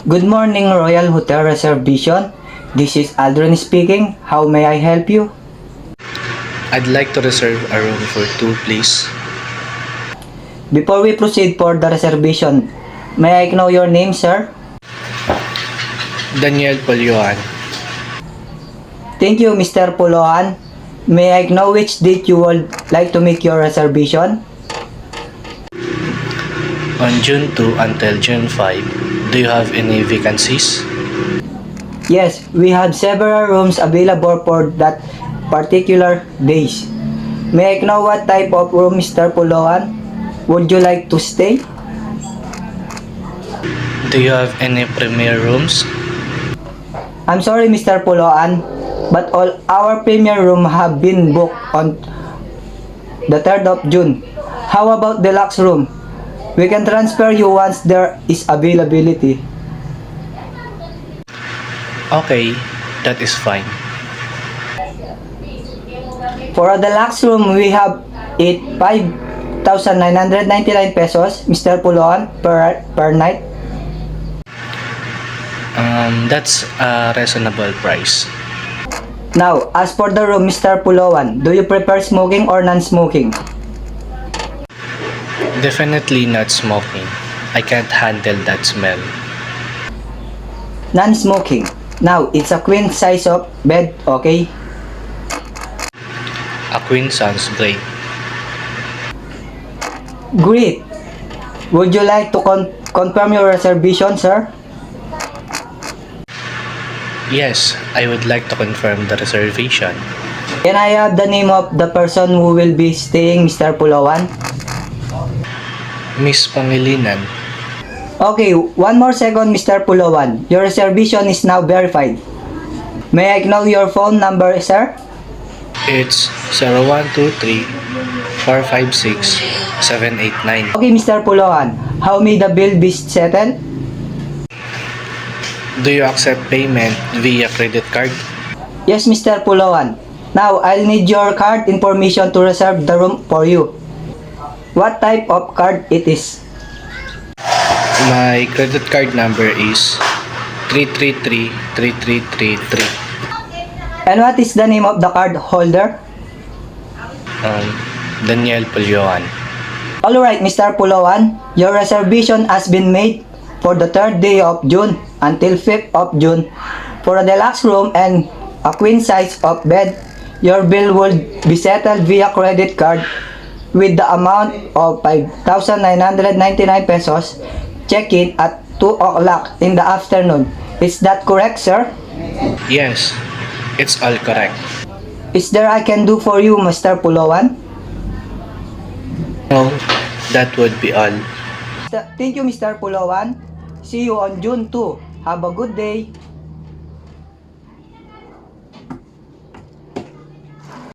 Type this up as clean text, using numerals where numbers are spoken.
Good morning, Royal Hotel Reservation. This is Aldrin speaking. How may I help you? I'd like to reserve a room for two, please. Before we proceed for the reservation, may I know your name, sir? Daniel Polyoan, Thank you, Mr. Poloan. May I know which date you would like to make your reservation? on June 2 until June 5, do you have any vacancies? Yes, we have several rooms available for that particular days. May I know what type of room, Mr. Poloan? Would you like to stay? Do you have any premier rooms? I'm sorry, Mr. Poloan, but all our premier room have been booked on the 3rd of June. How about deluxe room? We can transfer you once there is availability. Okay, that is fine. For a deluxe room, we have it 5,999 pesos, Mr. Poloan, per night. That's a reasonable price. Now, as for the room, Mr. Poloan, do you prefer smoking or non-smoking? Definitely not smoking. I can't handle that smell. Non-smoking. Now, it's a queen size of bed, okay? A queen sounds great. Great. Would you like to confirm your reservation, sir? Yes, I would like to confirm the reservation. Can I have the name of the person who will be staying, Mr. Pulawan? Miss Pangilinan. Okay, one more second, Mr. Pulawan. Your reservation is now verified. May I know your phone number, sir? It's 0123 456 789. Okay, Mr. Pulawan. How may the bill be settled? Do you accept payment via credit card? Yes, Mr. Pulawan. Now, I'll need your card information to reserve the room for you. What type of card it is? My credit card number is 333-3333. And what is the name of the card holder? Daniel Polyoan. Alright, Mr. Pulawan. Your reservation has been made for the 3rd day of June until 5th of June for a deluxe room and a queen size of bed. Your bill will be settled via credit card with the amount of 5,999 pesos. Check-in at 2 o'clock in the afternoon. Is that correct, sir? Yes, it's all correct. Is there I can do for you, Mr. Pulawan? No, that would be all. Thank you, Mr. Pulawan. See you on June 2. Have a good day.